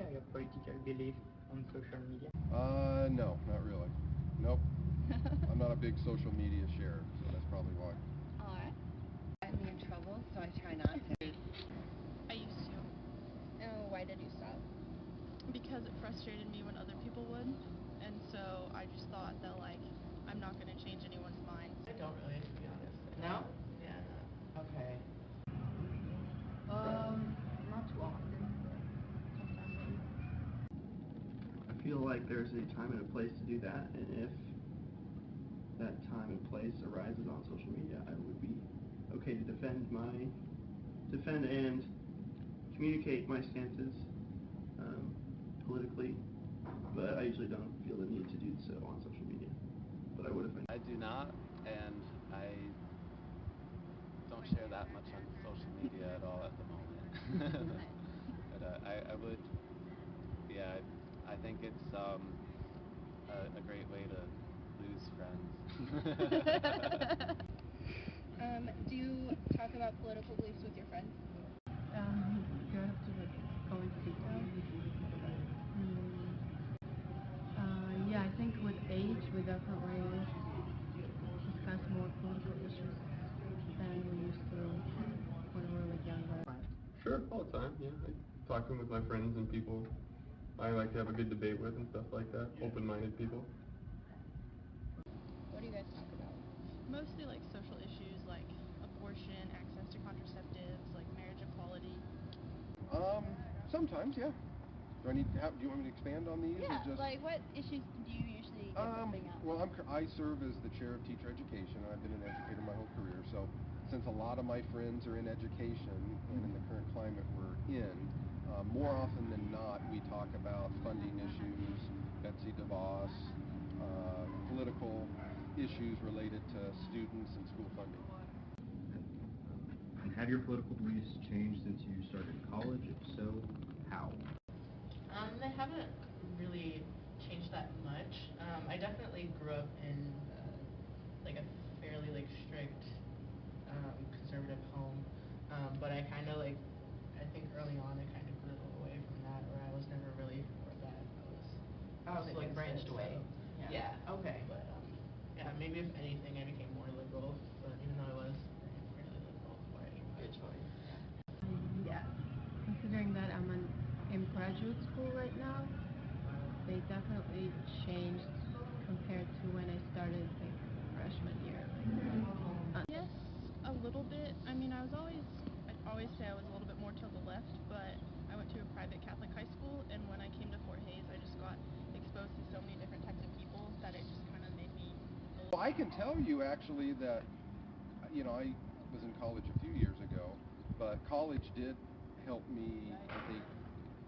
share your political beliefs on social media? No, not really. Nope. I'm not a big social media sharer, so that's probably why. Alright. Get me in trouble, so I try not to. I used to, Oh, why did you stop? because it frustrated me when other people would, and so I just thought that, like, I'm not going to change anyone's mind. I don't really, to be honest. No? Yeah, no. Okay. Not too often, but sometimes. I feel like there's a time and a place to do that, and if that time and place arises on social media, I would be okay to defend and communicate my stances politically, but I usually don't feel the need to do so on social media. But I would if I. I do not, and I don't share that much on social media at all at the moment. But I would, yeah, I think it's a great way to lose friends. Do you talk about political beliefs with your friends? You have to like college details. Yeah, I think with age we definitely discuss more political issues than we used to when we were like younger. Sure, all the time, yeah. I talk with my friends and people I like to have a good debate with and stuff like that, open-minded people. What do you guys talk about? Mostly, like, social issues like abortion, access to contraceptives, like marriage equality. Sometimes, yeah. Do you want me to expand on these? Yeah, or just... like what issues do you usually bring up? Well, I serve as the chair of teacher education. I've been an educator my whole career, so since a lot of my friends are in education and in the current climate we're in, more often than not we talk about funding issues, Betsy DeVos, political issues related to students and school funding. And have your political beliefs changed since you started college? If so, how? They haven't really changed that much. I definitely grew up in like a fairly like strict conservative home, but I kind of like I think early on I kind of grew away from that, where I was never really for that. I was like branched away. Yeah. Okay. But yeah, maybe if anything I became more liberal, but even though I was fairly liberal before I good choice. Yeah, considering that I'm in graduate school right now, they definitely changed compared to when I started like freshman year. Yes, a little bit. I mean, I'd always say I was a little bit more to the left, but I went to a private Catholic high school, and when I came to Fort Hays, I just got exposed to so many different types of people that it just kind of made me. Well, I can tell you actually that, I was in college a few years ago, but college did help me, I think,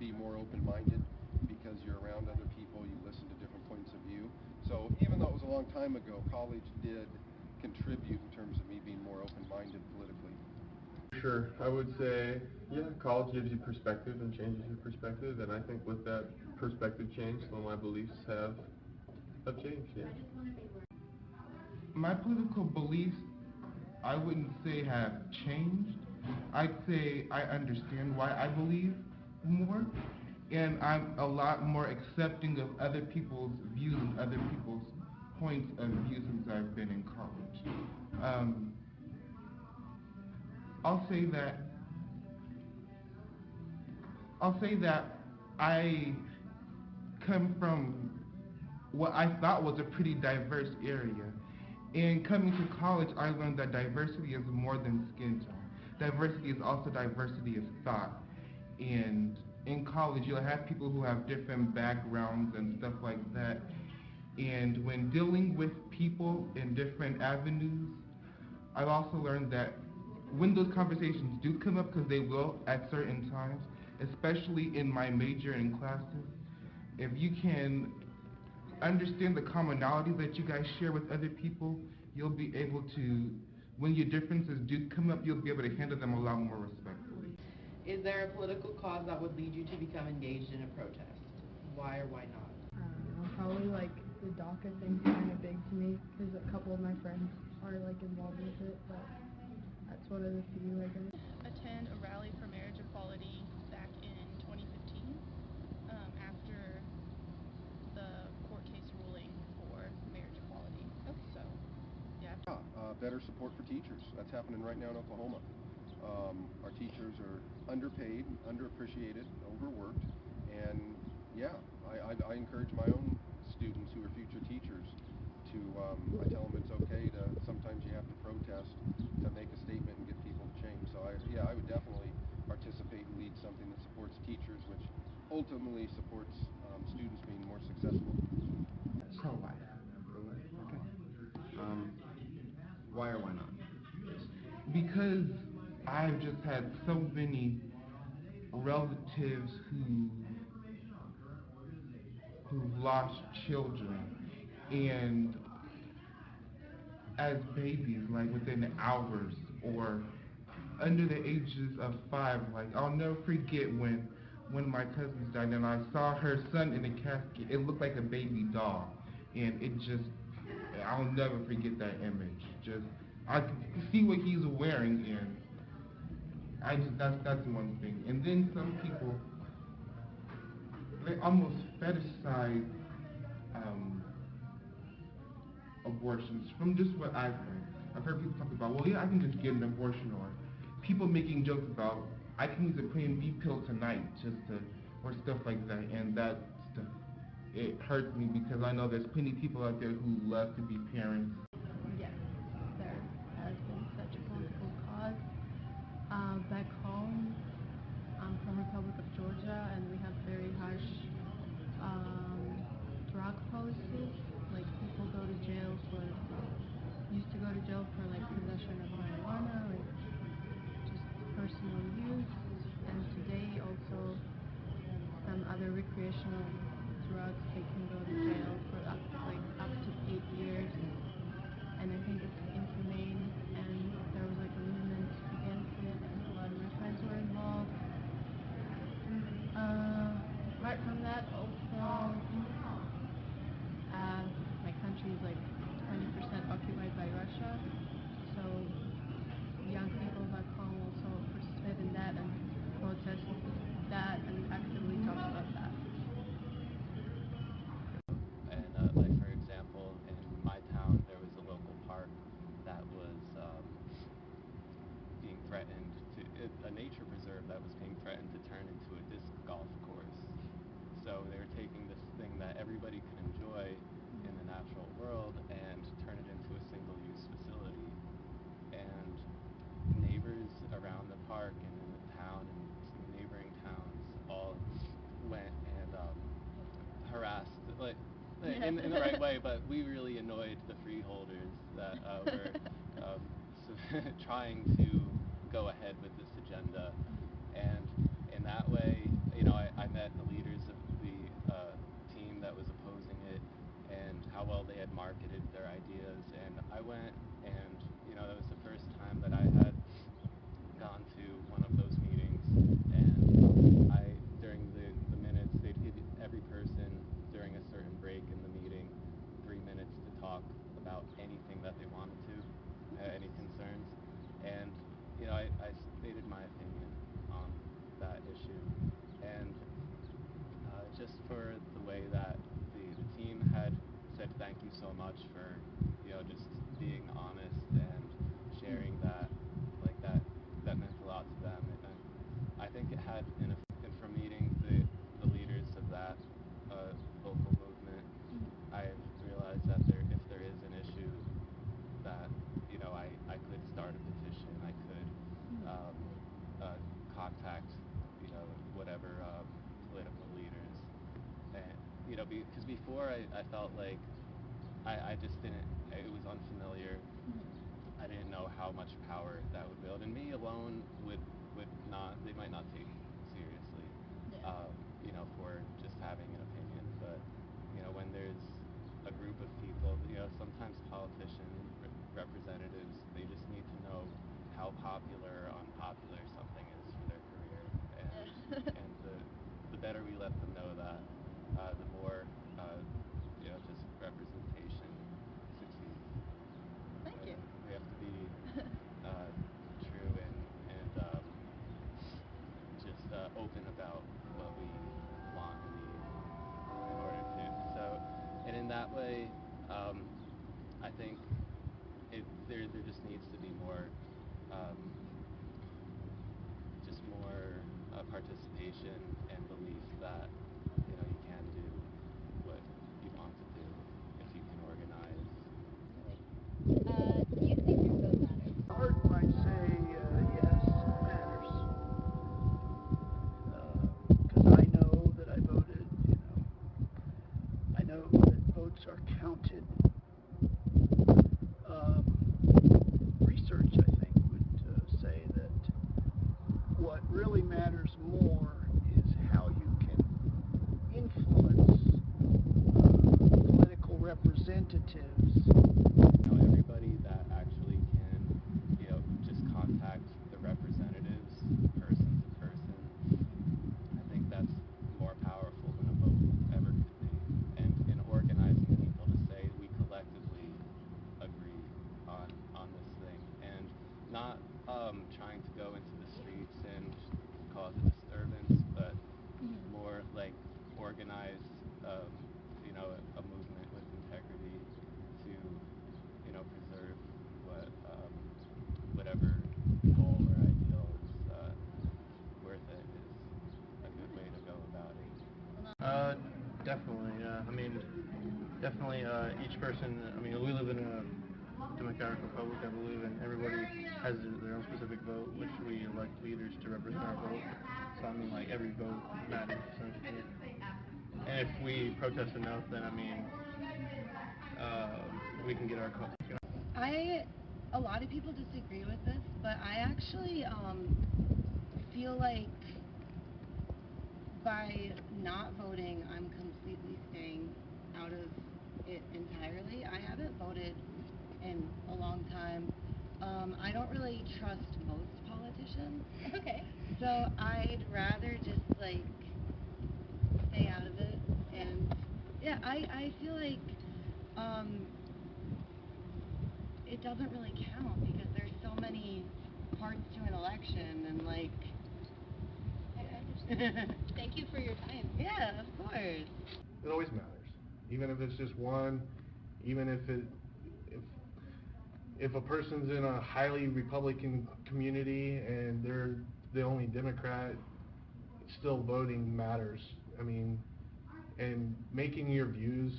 be more open-minded because you're around other people, you listen to different points of view. So even though it was a long time ago, college did contribute in terms of me being more open-minded politically. Sure, I would say, yeah, college gives you perspective and changes your perspective, and I think with that perspective change, some of my beliefs have changed, yeah. My political beliefs, I wouldn't say have changed. I'd say I understand why I believe more, and I'm a lot more accepting of other people's views and other people's points of view since I've been in college. I'll say that I come from what I thought was a pretty diverse area. And coming to college, I learned that diversity is more than skin tone. Diversity is also diversity of thought. And in college, you'll have people who have different backgrounds and stuff like that. And when dealing with people in different avenues, I've also learned that when those conversations do come up, because they will at certain times, especially in my major and classes, if you can understand the commonalities that you guys share with other people, you'll be able to, when your differences do come up, you'll be able to handle them a lot more respectfully. Is there a political cause that would lead you to become engaged in a protest? Why or why not? Probably like the DACA thing's kind of big to me because a couple of my friends are like involved with it, but that's one of the few, I guess. Attend a rally for marriage equality back in 2015. better support for teachers. That's happening right now in Oklahoma. Our teachers are underpaid, underappreciated, overworked, and yeah, I encourage my own students who are future teachers to, I tell them it's okay to, sometimes you have to protest to make a statement and get people to change. So I would definitely participate and lead something that supports teachers, which ultimately supports students being more successful. Pro-life. Okay. Why or why not? Because I've just had so many relatives who've lost children, and as babies, like within hours or under the ages of 5, like I'll never forget when my cousins died and I saw her son in a casket. It looked like a baby doll, and I'll never forget that image. Just I can see what he's wearing, and that's one thing. And then some people, they almost fetishize abortions from just what I've heard. I've heard people talk about, well, yeah, I can just get an abortion, or people making jokes about, I can use a Plan B pill tonight, or stuff like that, and that stuff, it hurts me because I know there's plenty of people out there who love to be parents. Yes, there has been such a political cause. Back home, I'm from Republic of Georgia, and we have very harsh drug policies. Like people used to go to jail for like possession of marijuana, like just personal use, and today also some other recreational drugs, they can go to jail for up to 8 years, and I think it's inhumane, and there was like a movement against it, and a lot of my friends were involved. Apart from that, also, my country is like 20% occupied by Russia, so young people back home also participate in that and protest that and actively talk about that. And like for example, in my town, there was a local park that was being threatened a nature preserve that was being threatened to turn into a disc golf course. So they were taking this thing that everybody could enjoy in the natural world and turn it into a single-use facility. And neighbors around the park and in the town and some neighboring towns all went and harassed, in the right way, but we really annoyed the freeholders that were trying to go ahead with this agenda. And in that way, I met the leaders of the team that was opposing it and how well they had marketed their ideas. And I went and, that was the first time that I had gone to one of those meetings. And during the minutes, they'd give every person during a certain break in the meeting 3 minutes to talk about anything that they wanted to, any concerns. And I stated my opinion on that issue, and just for the way that the team had said thank you so much for just being honest and sharing that, like that meant a lot to them. And I think it had, and from meeting the leaders of that local movement, I realized that if there is an issue that I could start a petition, I could contact whatever political leaders, and because before I felt like I just didn't, it was unfamiliar. I didn't know how much power that would build, and me alone would not, they might not take seriously, for just having an opinion. But when there's a group of people, sometimes politicians, representatives, they just need to know how popular or unpopular something is for their career, and the better we let them know that, the more just representation succeeds. Thank you. We have to be true and just open about what we want and need in order to. So, and in that way, I think there just needs to be more, just more participation and belief that, you know, you can do what you want to do if you can organize. Do you think your vote matters? Art might say yes, it matters. Because I know that I voted, you know. I know that votes are counted. Research, I think, would say that what really matters more is how you can influence political representatives. You know, everybody that actually can, you know, just contact the representatives person to person, I think that's more powerful than a vote ever could be. And in organizing people to say we collectively agree on this thing, and not trying to go into the streets and cause a disturbance, but more like organize, you know, a movement with integrity to, you know, preserve whatever goal or ideal is worth it is a good way to go about it. Definitely, yeah. I mean, definitely, each person, I mean, we live in a democratic republic, I believe, and everybody has their own specific vote, which we elect leaders to represent our vote. So, I mean, like, every vote matters, essentially. And if we protest enough, then, I mean, we can get our cause. A lot of people disagree with this, but I actually feel like by not voting, I'm completely staying out of it entirely. I haven't voted in a long time. I don't really trust most politicians. Okay. So I'd rather just like stay out of it. And yeah, I feel like it doesn't really count because there's so many parts to an election and like. I understand. Thank you for your time. Yeah, of course. It always matters, even if it's just one, even if a person's in a highly Republican community and they're the only Democrat, still voting matters. I mean, and making your views,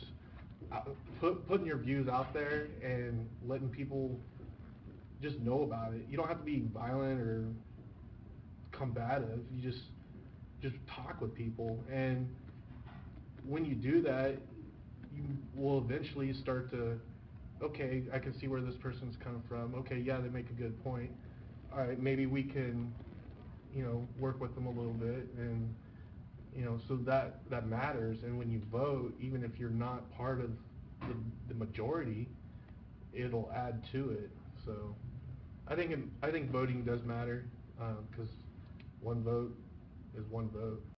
putting your views out there and letting people just know about it. You don't have to be violent or combative. You just talk with people, and when you do that, you will eventually start to, okay, I can see where this person's coming from. Okay, yeah, they make a good point. All right, maybe we can, you know, work with them a little bit, and you know, so that matters. And when you vote, even if you're not part of the majority, it'll add to it. So I think voting does matter, because one vote is one vote.